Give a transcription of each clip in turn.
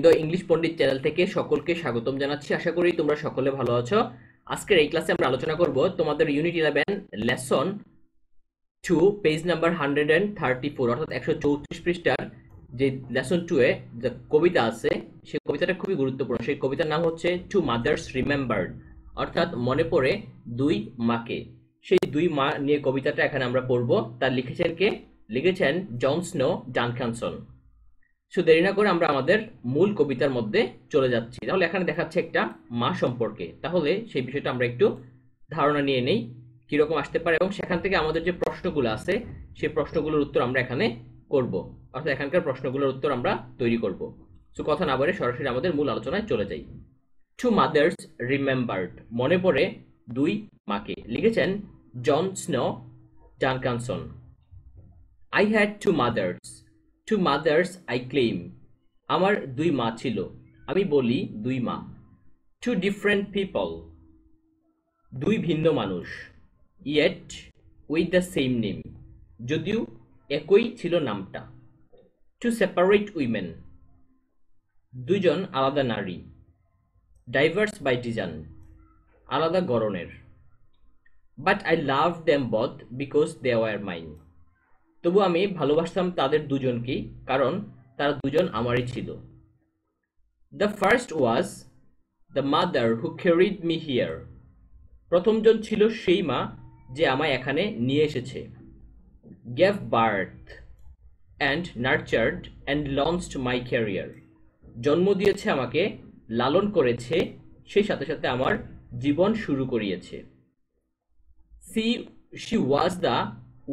The English Pandit channel থেকে সকলকে স্বাগতম জানাচ্ছি। আশা করি তোমরা সকলে ভালো আছো। আজকের এই ক্লাসে আমরা আলোচনা করব তোমাদের ইউনিট 11 লেসন 2 পেজ নাম্বার 134 অর্থাৎ 134 পৃষ্ঠার যে লেসন 2 এ যে কবিতা আছে সেই কবিতাটা খুবই গুরুত্বপূর্ণ। সেই কবিতার নাম হচ্ছে টু মাদার্স রিমেম্বার্ড, অর্থাৎ মনে পড়ে দুই মাকে। সেই দুই মা নিয়ে কবিতাটা এখানে আমরা পড়ব। তার লিখেছেন জন স্নো ডানকানসন। দেরি না করে আমরা আমাদের মূল কবিতার মধ্যে চলে যাচ্ছি। তাহলে এখানে দেখাচ্ছে একটা মা সম্পর্কে, তাহলে সেই বিষয়টা আমরা একটু ধারণা নিয়ে নেই কিরকম আসতে পারে, এবং সেখান থেকে আমাদের যে প্রশ্নগুলো আছে সেই প্রশ্নগুলোর উত্তর আমরা এখানে করব, অর্থাৎ এখানকার প্রশ্নগুলোর উত্তর আমরা তৈরি করব। কথা না বলে সরাসরি আমাদের মূল আলোচনায় চলে যাই। টু মাদার্স রিমেম্বার্ড, মনে পড়ে দুই মাকে। লিখেছেন John Snow Duncanson. I had two mothers I claim, আমার দুই মা ছিল, আমি বলি দুই মা। টু ডিফারেন্ট পিপল, দুই ভিন্ন মানুষ। Yet with the same name, যদিও একই ছিল নামটা। টু সেপারেট উইমেন, দুইজন আলাদা নারী। ডাইভার্স বাই ডিজাইন, আলাদা গড়নের। But I love them both because they were mine, তবু আমি ভালোবাসতাম তাদের দুজনকেই, কারণ তারা দুজন আমারই ছিল। The first was the mother who carried me here, প্রথমজন ছিল সেই মা যে আমায় এখানে নিয়ে এসেছে। Gave birth and nurtured and launched my career, জন্ম দিয়েছে আমাকে, লালন করেছে, সেই সাথে সাথে আমার জীবন শুরু করিয়েছে। She was the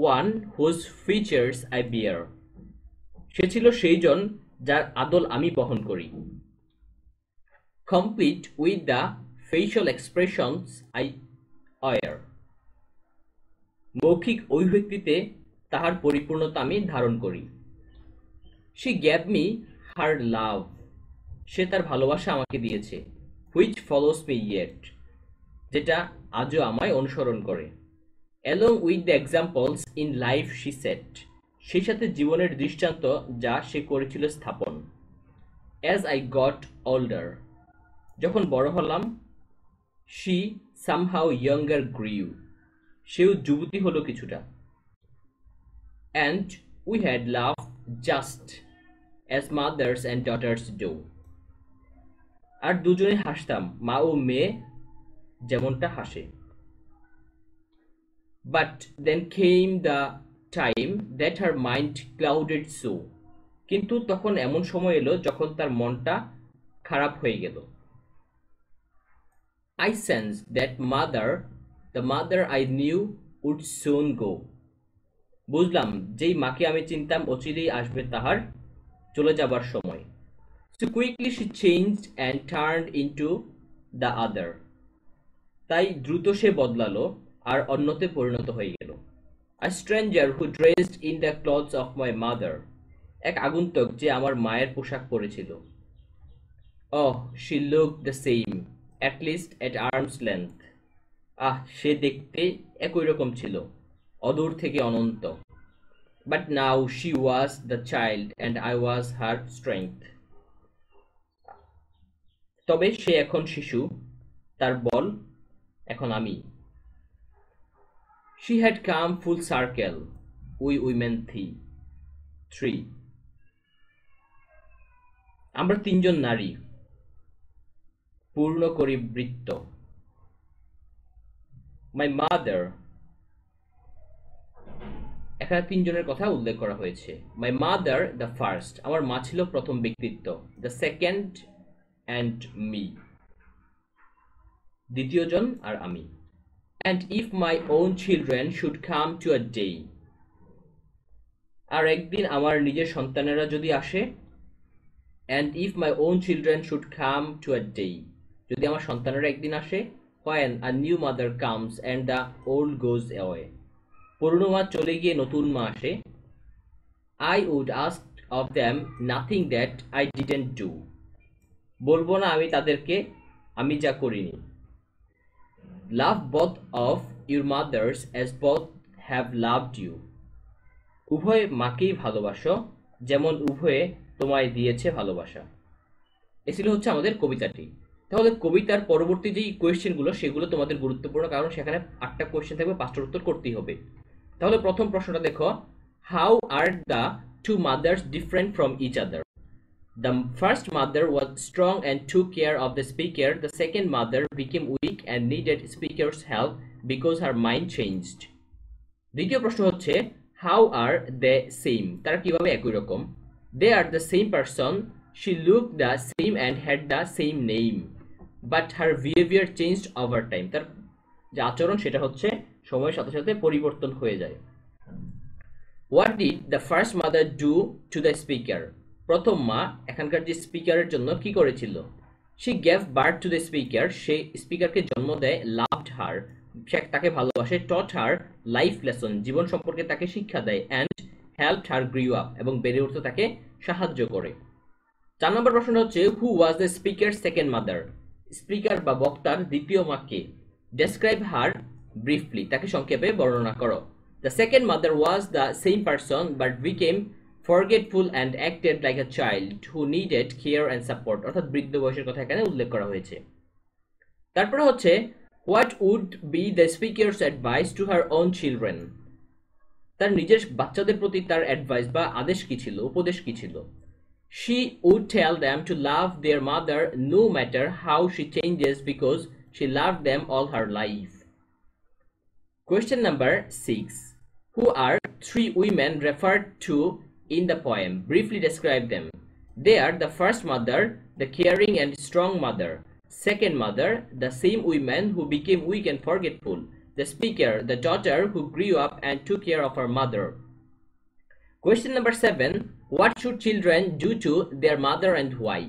one whose features I bear, সে ছিল সেইজন যার আদল আমি বহন করি। Complete with the facial expressions I wear, মৌখিক অভিব্যক্তিতে তাহার পরিপূর্ণতা আমি ধারণ করি। She gave me her love, সে তার ভালোবাসা আমাকে দিয়েছে। হুইচ ফলোস মি ইয়েট, যেটা আজও আমায় অনুসরণ করে। Along with the examples in life she said, সেই সাথে জীবনের দৃষ্টান্ত যা সে করেছিল স্থাপন। অ্যাজ আই গট ওল্ডার, যখন বড় হলাম। শি সামহাউ ইয়ঙ্গার গ্রিউ, সেও যুবতী হলো কিছুটা। And we had love just as mothers and daughters do, আর দুজনে হাসতাম, মা ও মেয়ে যেমনটা হাসে। But then came the time that her mind clouded so, কিন্তু তখন এমন সময় এলো যখন তার মনটা খারাপ হয়ে গেল। I sensed that the mother I knew would soon go, বুঝলাম যেই মাকে আমি চিনতাম অচিরেই আসবে তাহার চলে যাবার সময়। So quickly she changed and turned into the other, তাই দ্রুত সে বদলালো আর অন্যতে পরিণত হয়ে গেল। A stranger who dressed in the clothes of my mother, এক আগন্তুক যে আমার মায়ের পোশাক পরেছিল। Oh, she looked the same, at least at arm's length, সে দেখতে একই রকম ছিল, অদূর থেকে অনন্ত। But now she was the child and I was her strength, তবে সে এখন শিশু, তার বল এখন আমি। She had come full circle, we women three, আমরা তিনজন নারী, পূর্ণ করি বৃত্ত। মাই মাদার, এখানে তিনজনের কথা উল্লেখ করা হয়েছে। মাই মাদার দ্য ফার্স্ট, আমার মা ছিল প্রথম ব্যক্তিত্ব। দ্য সেকেন্ড অ্যান্ড মি, দ্বিতীয় জন আর আমি। And if my own children should come to a day, আর একদিন আমার নিজের সন্তানেরা যদি আসে। And if my own children should come to a day, যদি আমার সন্তানেরা একদিন আসে। when a new mother comes and the old goes away, পুরনো মা চলে গিয়ে নতুন মা আসে। I would ask of them nothing that I didn't do, বলবো না আমি তাদেরকে আমি যা করিনি। Love both of your mothers as both have loved you, উভয় মাকেই ভালোবাসো যেমন উভয়ে তোমায় দিয়েছে ভালোবাসা। এই ছিল হচ্ছে আমাদের কবিতাটি। তাহলে কবিতার পরবর্তী যেই কোয়েশ্চেনগুলো সেগুলো তোমাদের গুরুত্বপূর্ণ, কারণ সেখানে 8টা কোয়েশ্চেন থাকবে, 5টার উত্তর করতেই হবে। তাহলে প্রথম প্রশ্নটা দেখো, how are the two mothers different from each other? The first mother was strong and took care of the speaker. The second mother became weak and needed speaker's help because her mind changed. দ্বিতীয় প্রশ্ন হচ্ছে, how are they same? তারা কিভাবে একই রকম? They are the same person. She looked the same and had the same name, but her behavior changed over time. তার যে আচরণ সেটা হচ্ছে সময়ের সাথে সাথে পরিবর্তন হয়ে যায়। What did the first mother do to the speaker? প্রথম মা এখানকার যে স্পিকারের জন্য কি করেছিল? She gave birth to the speaker. সে স্পিকারকে জন্ম দেয়। Loved her. সে তাকে ভালোবাসে। Taught her life lesson. জীবন সম্পর্কে তাকে শিক্ষা দেয়। And helped her grow up. এবং বেড়ে উঠতে তাকে সাহায্য করে। 4 নম্বর প্রশ্ন হচ্ছে, who was the speaker's second mother? Speaker বা বক্তার দ্বিতীয় মা কে? Describe her briefly. তাকে সংক্ষেপে বর্ণনা করো। The second mother was the same person but became forgetful and acted like a child who needed care and support. অর্থাৎ বৃদ্ধ বয়সের কথা এখানে উল্লেখ করা হয়েছে। তারপরে হচ্ছে, what would be the speaker's advice to her own children? তার নিজের বাচ্চাদের প্রতি তার অ্যাডভাইস বা আদেশ কি ছিল, উপদেশ কি ছিল? She would tell them to love their mother no matter how she changes because she loved them all her life. Question number 6. Who are 3 women referred to in the poem? Briefly describe them. They are the first mother, the caring and strong mother. Second mother, the same woman who became weak and forgetful. The speaker, the daughter who grew up and took care of her mother. Question number 7. What should children do to their mother and why?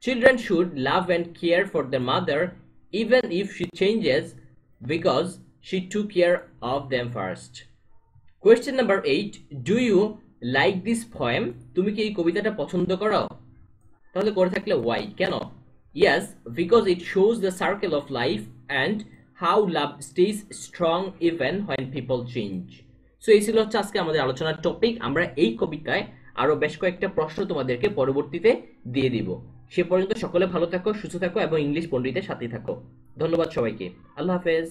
Children should love and care for their mother even if she changes because she took care of them first. Question number 8. Do you like this poem? তুমি কি এই কবিতাটা পছন্দ করো? তাহলে করে থাকলে why? কেন? Yes, because it shows the circle of life and how love stays strong even when people change. So এই ছিল হচ্ছে আজকে আমাদের আলোচনার টপিক। আমরা এই কবিতায় আরো বেশ কয়েকটা প্রশ্ন তোমাদেরকে পরবর্তীতে দিয়ে দিব। সে পর্যন্ত সকলে ভালো থাকো, সুস্থ থাকো এবং ইংলিশ পণ্ডিতের সাথে থাকো। ধন্যবাদ সবাইকে। আল্লাহ হাফেজ।